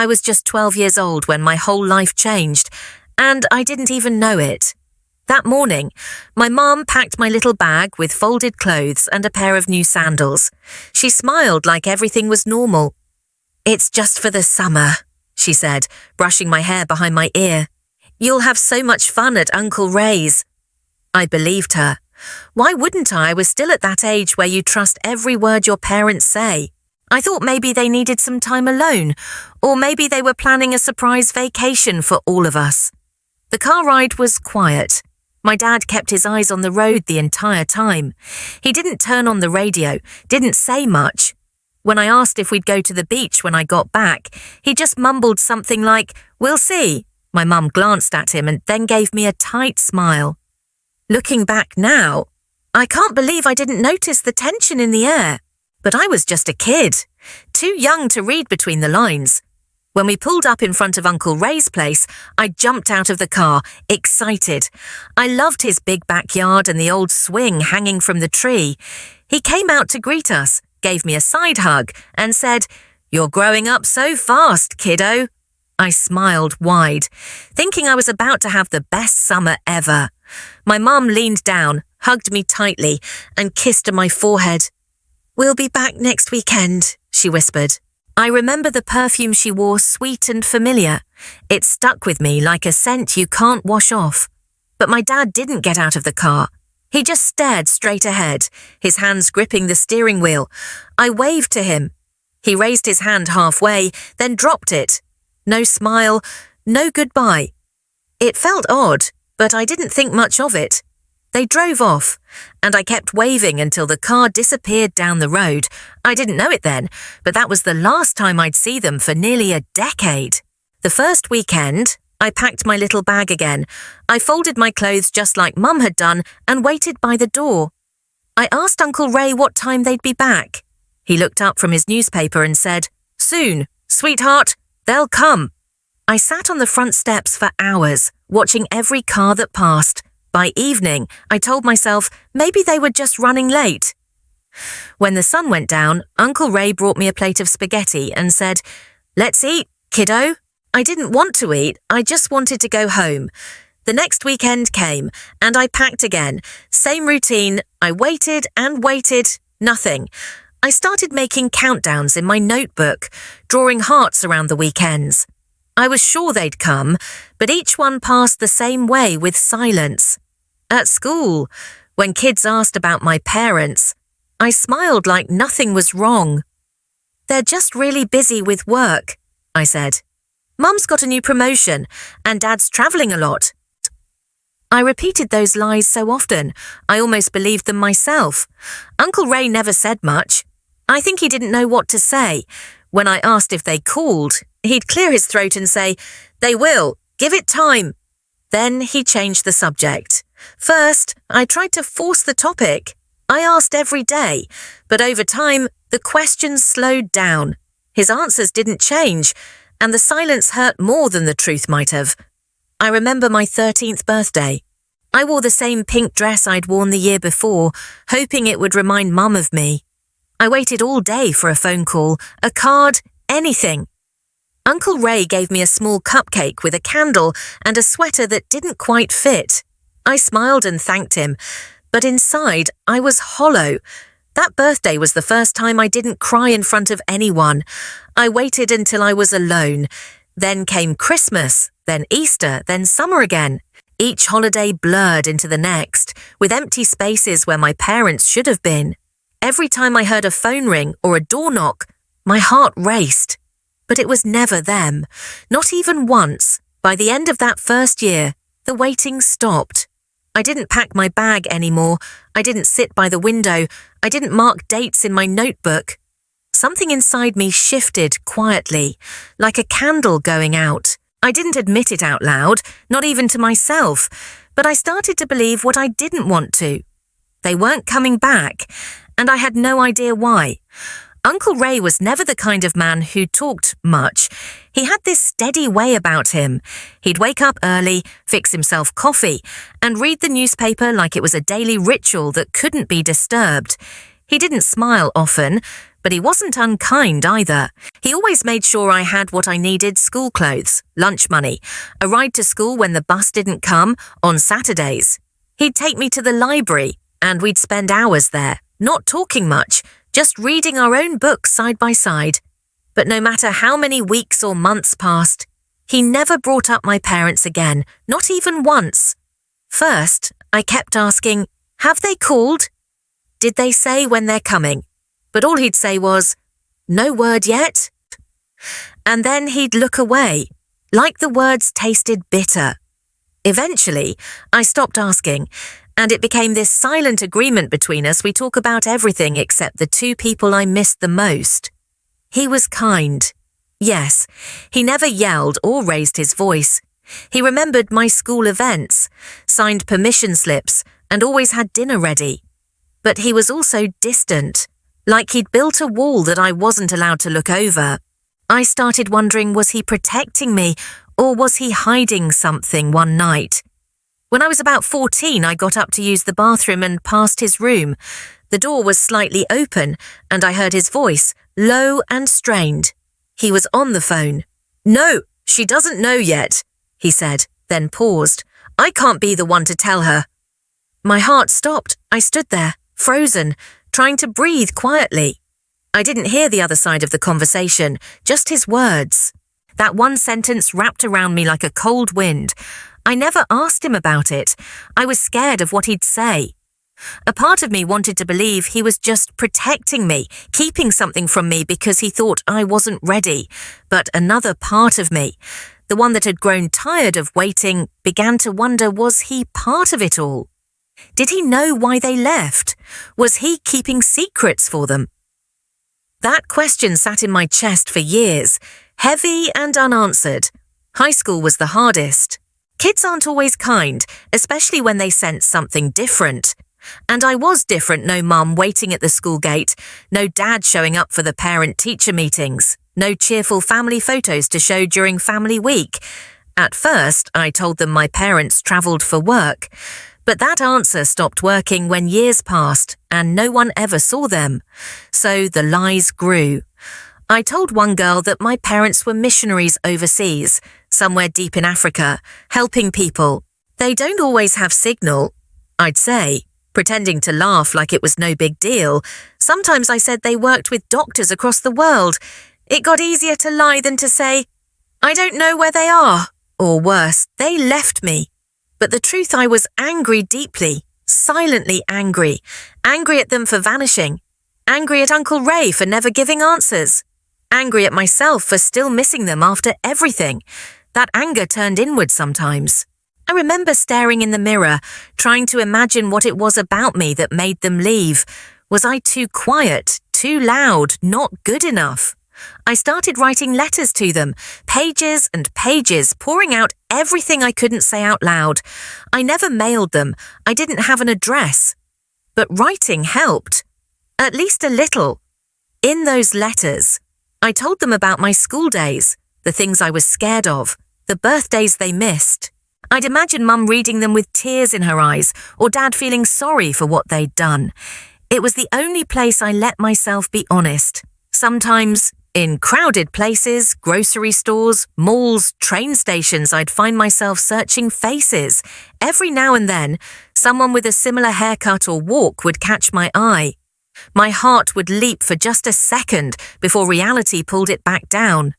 I was just 12 years old when my whole life changed, and I didn't even know it. That morning, my mom packed my little bag with folded clothes and a pair of new sandals. She smiled like everything was normal. "It's just for the summer," she said, brushing my hair behind my ear. "You'll have so much fun at Uncle Ray's." I believed her. Why wouldn't I? I was still at that age where you trust every word your parents say. I thought maybe they needed some time alone, or maybe they were planning a surprise vacation for all of us. The car ride was quiet. My dad kept his eyes on the road the entire time. He didn't turn on the radio, didn't say much. When I asked if we'd go to the beach when I got back, he just mumbled something like, "We'll see." My mum glanced at him and then gave me a tight smile. Looking back now, I can't believe I didn't notice the tension in the air. But I was just a kid, too young to read between the lines. When we pulled up in front of Uncle Ray's place, I jumped out of the car, excited. I loved his big backyard and the old swing hanging from the tree. He came out to greet us, gave me a side hug, and said, "You're growing up so fast, kiddo." I smiled wide, thinking I was about to have the best summer ever. My mum leaned down, hugged me tightly, and kissed my forehead. "We'll be back next weekend," she whispered. I remember the perfume she wore, sweet and familiar. It stuck with me like a scent you can't wash off. But my dad didn't get out of the car. He just stared straight ahead, his hands gripping the steering wheel. I waved to him. He raised his hand halfway, then dropped it. No smile, no goodbye. It felt odd, but I didn't think much of it. They drove off, and I kept waving until the car disappeared down the road. I didn't know it then, but that was the last time I'd see them for nearly a decade. The first weekend, I packed my little bag again. I folded my clothes just like Mum had done and waited by the door. I asked Uncle Ray what time they'd be back. He looked up from his newspaper and said, "Soon, sweetheart, they'll come." I sat on the front steps for hours, watching every car that passed. By evening, I told myself maybe they were just running late. When the sun went down, Uncle Ray brought me a plate of spaghetti and said, "Let's eat, kiddo." I didn't want to eat, I just wanted to go home. The next weekend came, and I packed again. Same routine, I waited and waited, nothing. I started making countdowns in my notebook, drawing hearts around the weekends. I was sure they'd come, but each one passed the same way with silence. At school, when kids asked about my parents, I smiled like nothing was wrong. "They're just really busy with work," I said. "Mum's got a new promotion, and Dad's travelling a lot." I repeated those lies so often, I almost believed them myself. Uncle Ray never said much. I think he didn't know what to say. When I asked if they called, he'd clear his throat and say, "They will, give it time." Then he changed the subject. First, I tried to force the topic. I asked every day, but over time, the questions slowed down. His answers didn't change, and the silence hurt more than the truth might have. I remember my 13th birthday. I wore the same pink dress I'd worn the year before, hoping it would remind Mum of me. I waited all day for a phone call, a card, anything. Uncle Ray gave me a small cupcake with a candle and a sweater that didn't quite fit. I smiled and thanked him, but inside I was hollow. That birthday was the first time I didn't cry in front of anyone. I waited until I was alone. Then came Christmas, then Easter, then summer again. Each holiday blurred into the next, with empty spaces where my parents should have been. Every time I heard a phone ring or a door knock, my heart raced. But it was never them, not even once. By the end of that first year, the waiting stopped. I didn't pack my bag anymore. I didn't sit by the window. I didn't mark dates in my notebook. Something inside me shifted quietly, like a candle going out. I didn't admit it out loud, not even to myself, but I started to believe what I didn't want to. They weren't coming back, and I had no idea why. Uncle Ray was never the kind of man who talked much. He had this steady way about him. He'd wake up early, fix himself coffee, and read the newspaper like it was a daily ritual that couldn't be disturbed. He didn't smile often, But he wasn't unkind either. He always made sure I had what I needed: school clothes, lunch money, a ride to school when the bus didn't come on Saturdays. He'd take me to the library and we'd spend hours there, not talking much, just reading our own books side by side. But no matter how many weeks or months passed, he never brought up my parents again, not even once. First, I kept asking, "Have they called? Did they say when they're coming?" But all he'd say was, "No word yet." And then he'd look away, like the words tasted bitter. Eventually, I stopped asking, and it became this silent agreement between us. We talk about everything except the two people I missed the most. He was kind. Yes, he never yelled or raised his voice. He remembered my school events, signed permission slips, and always had dinner ready. But he was also distant, like he'd built a wall that I wasn't allowed to look over. I started wondering, was he protecting me, or was he hiding something one night? When I was about 14, I got up to use the bathroom and passed his room. The door was slightly open, and I heard his voice, low and strained. He was on the phone. "No, she doesn't know yet," he said, then paused. "I can't be the one to tell her." My heart stopped. I stood there, frozen, trying to breathe quietly. I didn't hear the other side of the conversation, just his words. That one sentence wrapped around me like a cold wind. I never asked him about it. I was scared of what he'd say. A part of me wanted to believe he was just protecting me, keeping something from me because he thought I wasn't ready. But another part of me, the one that had grown tired of waiting, began to wonder, was he part of it all? Did he know why they left? Was he keeping secrets for them? That question sat in my chest for years, heavy and unanswered. High school was the hardest. Kids aren't always kind, especially when they sense something different. And I was different. No mum waiting at the school gate, no dad showing up for the parent-teacher meetings, no cheerful family photos to show during family week. At first, I told them my parents travelled for work. But that answer stopped working when years passed and no one ever saw them. So the lies grew. I told one girl that my parents were missionaries overseas, somewhere deep in Africa, helping people. They don't always have signal, I'd say, pretending to laugh like it was no big deal. Sometimes I said they worked with doctors across the world. It got easier to lie than to say, "I don't know where they are," or worse, "They left me." But the truth, I was angry deeply, silently angry. Angry at them for vanishing. Angry at Uncle Ray for never giving answers. Angry at myself for still missing them after everything. That anger turned inward sometimes. I remember staring in the mirror, trying to imagine what it was about me that made them leave. Was I too quiet, too loud, not good enough? I started writing letters to them, pages and pages, pouring out everything I couldn't say out loud. I never mailed them. I didn't have an address. But writing helped. At least a little. In those letters, I told them about my school days, the things I was scared of, the birthdays they missed. I'd imagine Mum reading them with tears in her eyes, or Dad feeling sorry for what they'd done. It was the only place I let myself be honest. Sometimes, in crowded places, grocery stores, malls, train stations, I'd find myself searching faces. Every now and then, someone with a similar haircut or walk would catch my eye. My heart would leap for just a second before reality pulled it back down.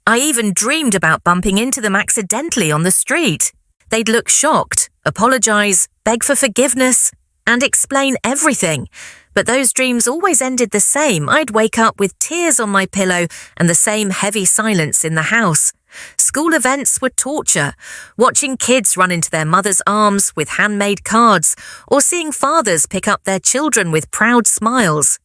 I even dreamed about bumping into them accidentally on the street. They'd look shocked, apologize, beg for forgiveness, and explain everything. But those dreams always ended the same. I'd wake up with tears on my pillow and the same heavy silence in the house. School events were torture. Watching kids run into their mother's arms with handmade cards, or seeing fathers pick up their children with proud smiles.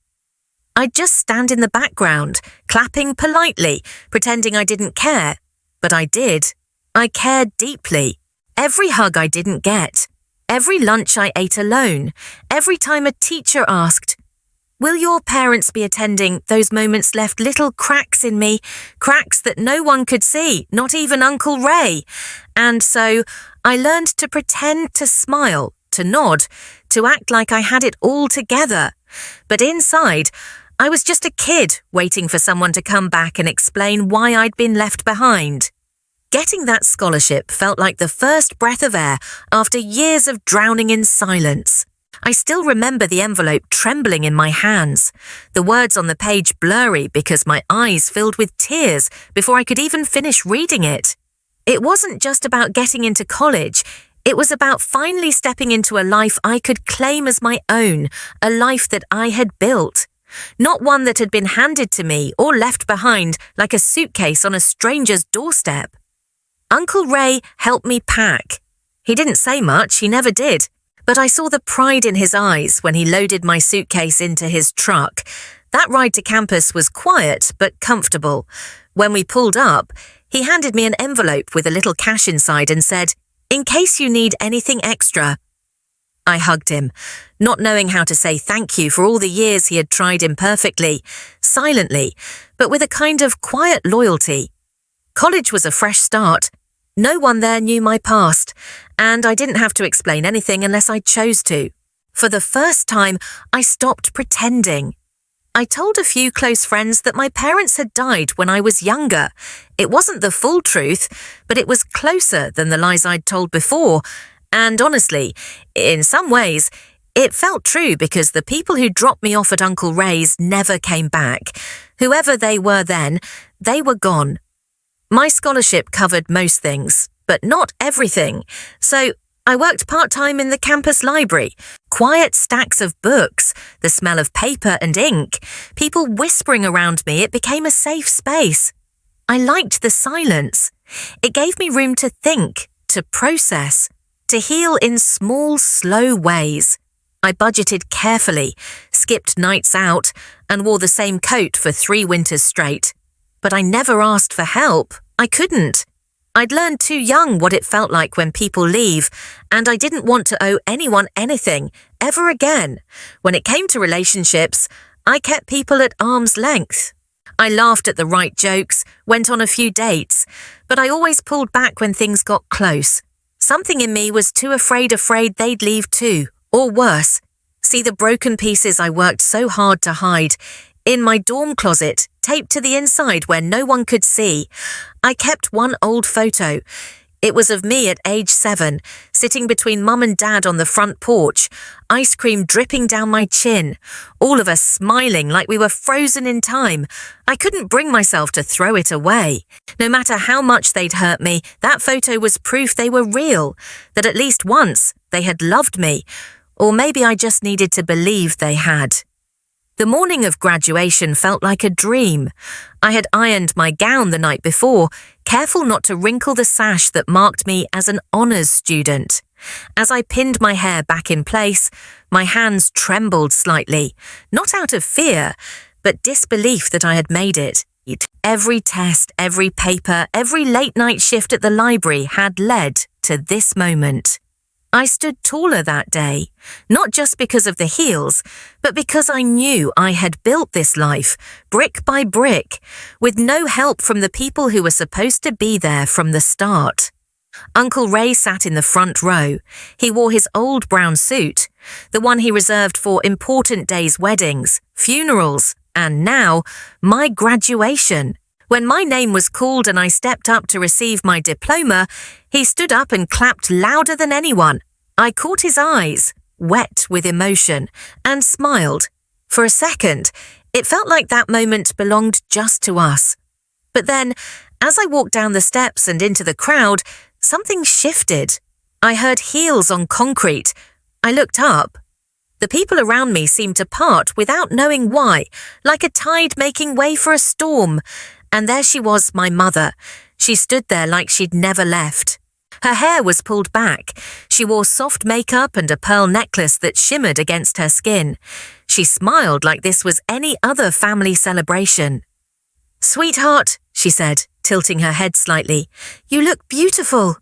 I'd just stand in the background, clapping politely, pretending I didn't care. But I did. I cared deeply. Every hug I didn't get. Every lunch I ate alone. Every time a teacher asked, "Will your parents be attending?" Those moments left little cracks in me, cracks that no one could see, not even Uncle Ray. And so I learned to pretend to smile, to nod, to act like I had it all together. But inside, I was just a kid waiting for someone to come back and explain why I'd been left behind. Getting that scholarship felt like the first breath of air after years of drowning in silence. I still remember the envelope trembling in my hands, the words on the page blurry because my eyes filled with tears before I could even finish reading it. It wasn't just about getting into college, it was about finally stepping into a life I could claim as my own, a life that I had built. Not one that had been handed to me or left behind like a suitcase on a stranger's doorstep. Uncle Ray helped me pack. He didn't say much, he never did, but I saw the pride in his eyes when he loaded my suitcase into his truck. That ride to campus was quiet but comfortable. When we pulled up, he handed me an envelope with a little cash inside and said, "In case you need anything extra." I hugged him, not knowing how to say thank you for all the years he had tried imperfectly, silently, but with a kind of quiet loyalty. College was a fresh start. No one there knew my past, and I didn't have to explain anything unless I chose to. For the first time, I stopped pretending. I told a few close friends that my parents had died when I was younger. It wasn't the full truth, but it was closer than the lies I'd told before. And honestly, in some ways, it felt true because the people who dropped me off at Uncle Ray's never came back. Whoever they were then, they were gone. My scholarship covered most things, but not everything. So I worked part-time in the campus library. Quiet stacks of books, the smell of paper and ink, people whispering around me. It became a safe space. I liked the silence. It gave me room to think, to process, to heal in small, slow ways. I budgeted carefully, skipped nights out, and wore the same coat for 3 winters straight. But I never asked for help. I couldn't. I'd learned too young what it felt like when people leave, and I didn't want to owe anyone anything, ever again. When it came to relationships, I kept people at arm's length. I laughed at the right jokes, went on a few dates, but I always pulled back when things got close. Something in me was too afraid they'd leave too, or worse. See the broken pieces I worked so hard to hide. In my dorm closet, taped to the inside where no one could see, I kept one old photo. It was of me at age 7, sitting between Mum and Dad on the front porch, ice cream dripping down my chin, all of us smiling like we were frozen in time. I couldn't bring myself to throw it away. No matter how much they'd hurt me, that photo was proof they were real, that at least once they had loved me, or maybe I just needed to believe they had. The morning of graduation felt like a dream. I had ironed my gown the night before, careful not to wrinkle the sash that marked me as an honours student. As I pinned my hair back in place, my hands trembled slightly, not out of fear, but disbelief that I had made it. Every test, every paper, every late-night shift at the library had led to this moment. I stood taller that day, not just because of the heels, but because I knew I had built this life, brick by brick, with no help from the people who were supposed to be there from the start. Uncle Ray sat in the front row. He wore his old brown suit, the one he reserved for important days' weddings, funerals, and now, my graduation. When my name was called and I stepped up to receive my diploma, he stood up and clapped louder than anyone. I caught his eyes, wet with emotion, and smiled. For a second, it felt like that moment belonged just to us. But then, as I walked down the steps and into the crowd, something shifted. I heard heels on concrete. I looked up. The people around me seemed to part without knowing why, like a tide making way for a storm. And there she was, my mother. She stood there like she'd never left. Her hair was pulled back. She wore soft makeup and a pearl necklace that shimmered against her skin. She smiled like this was any other family celebration. "Sweetheart," she said, tilting her head slightly, "you look beautiful."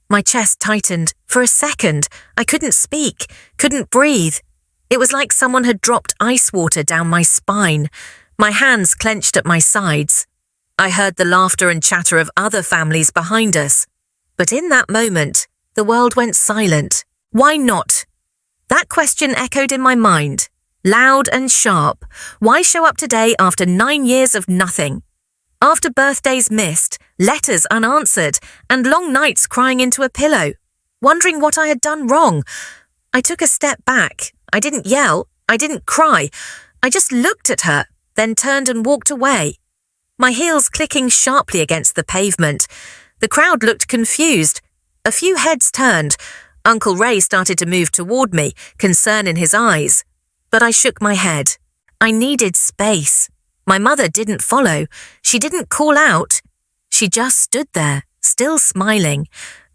My chest tightened. For a second, I couldn't speak, couldn't breathe. It was like someone had dropped ice water down my spine. My hands clenched at my sides. I heard the laughter and chatter of other families behind us. But in that moment, the world went silent. Why not? That question echoed in my mind. Loud and sharp. Why show up today after 9 years of nothing? After birthdays missed, letters unanswered, and long nights crying into a pillow, wondering what I had done wrong. I took a step back. I didn't yell. I didn't cry. I just looked at her, then turned and walked away. My heels clicking sharply against the pavement. The crowd looked confused. A few heads turned. Uncle Ray started to move toward me, concern in his eyes. But I shook my head. I needed space. My mother didn't follow. She didn't call out. She just stood there, still smiling,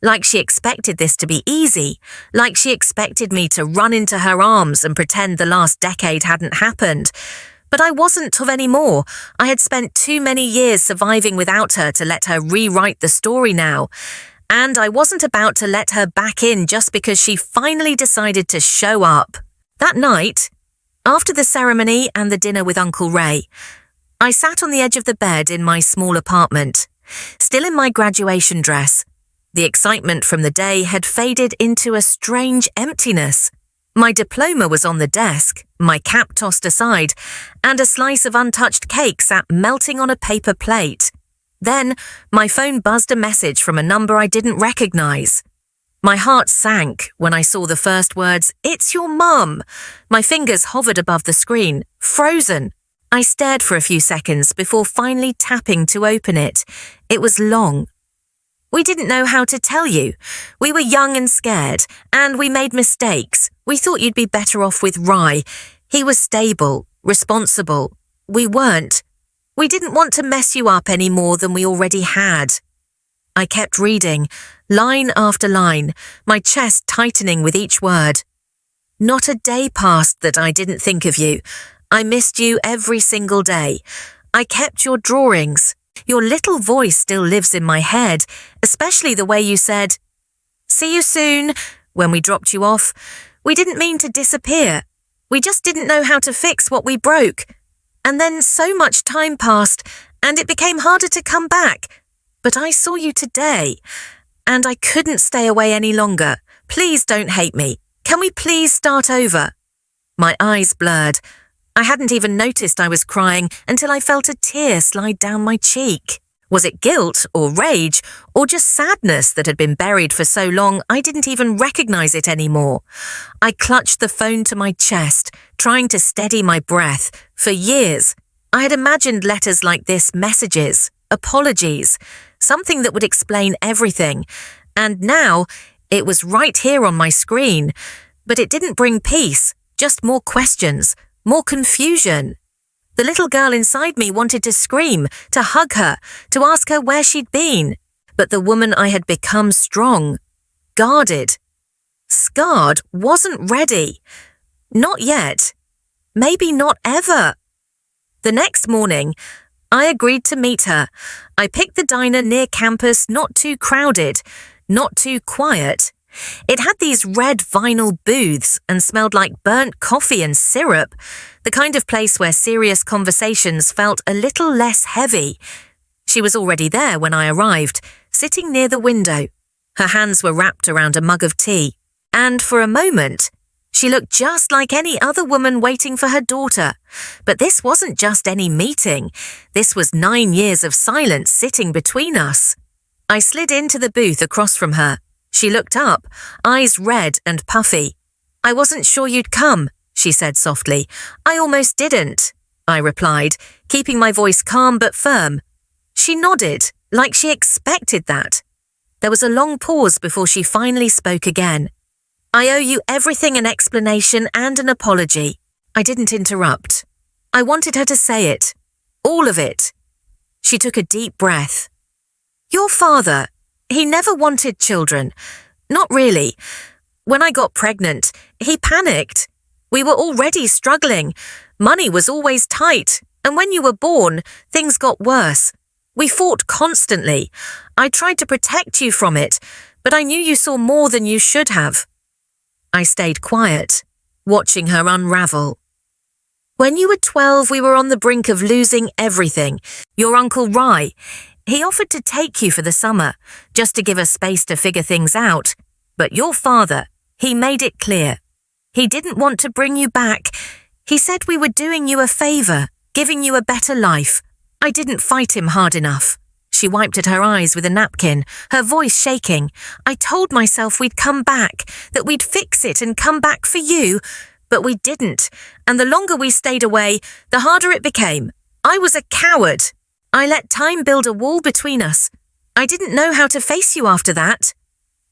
like she expected this to be easy, like she expected me to run into her arms and pretend the last decade hadn't happened. But I wasn't of any more. I had spent too many years surviving without her to let her rewrite the story now. And I wasn't about to let her back in just because she finally decided to show up. That night, after the ceremony and the dinner with Uncle Ray, I sat on the edge of the bed in my small apartment, still in my graduation dress. The excitement from the day had faded into a strange emptiness. My diploma was on the desk, my cap tossed aside, and a slice of untouched cake sat melting on a paper plate. Then, my phone buzzed a message from a number I didn't recognize. My heart sank when I saw the first words, "It's your mum." My fingers hovered above the screen, frozen. I stared for a few seconds before finally tapping to open it. It was long. "We didn't know how to tell you. We were young and scared, and we made mistakes. We thought you'd be better off with Rye. He was stable, responsible. We weren't. We didn't want to mess you up any more than we already had." I kept reading, line after line, my chest tightening with each word. Not a day passed that I didn't think of you. I missed you every single day. I kept your drawings. Your little voice still lives in my head, especially the way you said, "See you soon," when we dropped you off. We didn't mean to disappear. We just didn't know how to fix what we broke. And then so much time passed, and it became harder to come back. But I saw you today, and I couldn't stay away any longer. Please don't hate me. Can we please start over? My eyes blurred. I hadn't even noticed I was crying until I felt a tear slide down my cheek. Was it guilt or rage or just sadness that had been buried for so long I didn't even recognize it anymore? I clutched the phone to my chest, trying to steady my breath. For years, I had imagined letters like this, messages, apologies, something that would explain everything. And now, it was right here on my screen. But it didn't bring peace, just more questions, more confusion. The little girl inside me wanted to scream, to hug her, to ask her where she'd been. But the woman I had become strong, guarded, scarred, wasn't ready. Not yet. Maybe not ever. The next morning, I agreed to meet her. I picked the diner near campus, not too crowded, not too quiet. It had these red vinyl booths and smelled like burnt coffee and syrup, the kind of place where serious conversations felt a little less heavy. She was already there when I arrived, sitting near the window. Her hands were wrapped around a mug of tea, and for a moment, she looked just like any other woman waiting for her daughter. But this wasn't just any meeting. This was 9 years of silence sitting between us. I slid into the booth across from her. She looked up, eyes red and puffy. "I wasn't sure you'd come," she said softly. "I almost didn't," I replied, keeping my voice calm but firm. She nodded, like she expected that. There was a long pause before she finally spoke again. "I owe you everything, an explanation and an apology." I didn't interrupt. I wanted her to say it. All of it. She took a deep breath. "Your father, he never wanted children. Not really. When I got pregnant, he panicked. We were already struggling. Money was always tight. And when you were born, things got worse. We fought constantly. I tried to protect you from it, but I knew you saw more than you should have." I stayed quiet, watching her unravel. "When you were 12, we were on the brink of losing everything. Your Uncle Rye, he offered to take you for the summer, just to give us space to figure things out. But your father, he made it clear. He didn't want to bring you back. He said we were doing you a favor, giving you a better life. I didn't fight him hard enough. She wiped at her eyes with a napkin, her voice shaking. I told myself we'd come back, that we'd fix it and come back for you, but we didn't, and the longer we stayed away, the harder it became. I was a coward. I let time build a wall between us. I didn't know how to face you after that.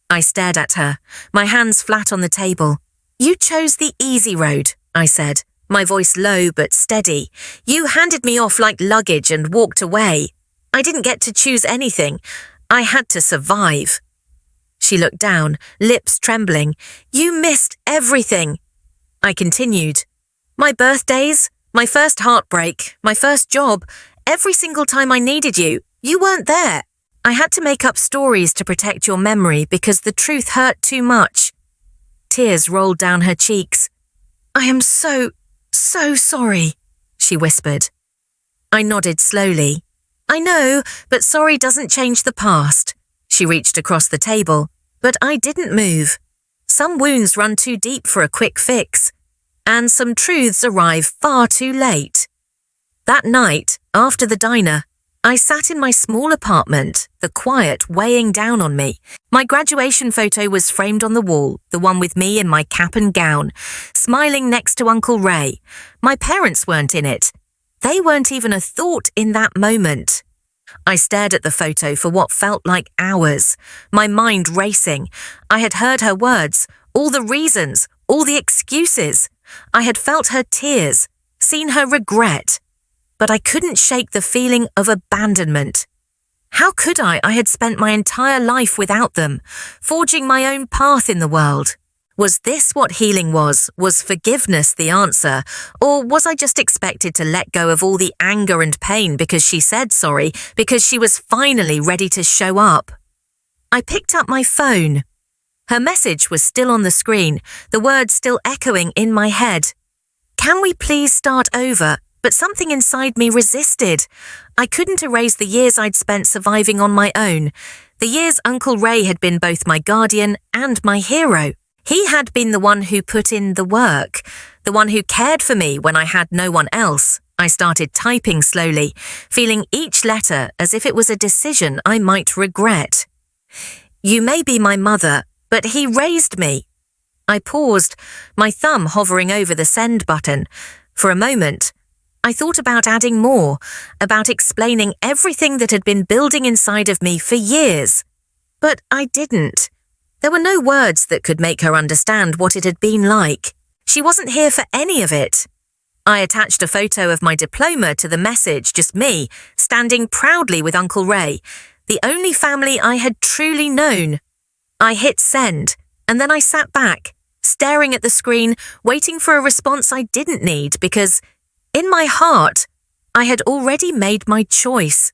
I stared at her, my hands flat on the table. You chose the easy road, I said, my voice low but steady. You handed me off like luggage and walked away. I didn't get to choose anything. I had to survive. She looked down, lips trembling. You missed everything. I continued. My birthdays, my first heartbreak, my first job, every single time I needed you, you weren't there. I had to make up stories to protect your memory because the truth hurt too much. Tears rolled down her cheeks. I am so sorry, she whispered. I nodded slowly. I know, but sorry doesn't change the past. She reached across the table, but I didn't move. Some wounds run too deep for a quick fix, and some truths arrive far too late. That night, after the diner, I sat in my small apartment, the quiet weighing down on me. My graduation photo was framed on the wall, the one with me in my cap and gown, smiling next to Uncle Ray. My parents weren't in it. They weren't even a thought in that moment. I stared at the photo for what felt like hours, my mind racing. I had heard her words, all the reasons, all the excuses. I had felt her tears, seen her regret. But I couldn't shake the feeling of abandonment. How could I? I had spent my entire life without them, forging my own path in the world. Was this what healing was? Was forgiveness the answer? Or was I just expected to let go of all the anger and pain because she said sorry, because she was finally ready to show up? I picked up my phone. Her message was still on the screen, the words still echoing in my head. Can we please start over? But something inside me resisted. I couldn't erase the years I'd spent surviving on my own, the years Uncle Ray had been both my guardian and my hero. He had been the one who put in the work, the one who cared for me when I had no one else. I started typing slowly, feeling each letter as if it was a decision I might regret. You may be my mother, but he raised me. I paused, my thumb hovering over the send button. For a moment, I thought about adding more, about explaining everything that had been building inside of me for years. But I didn't. There were no words that could make her understand what it had been like. She wasn't here for any of it. I attached a photo of my diploma to the message, just me, standing proudly with Uncle Ray, the only family I had truly known. I hit send, and then I sat back, staring at the screen, waiting for a response I didn't need because, in my heart, I had already made my choice.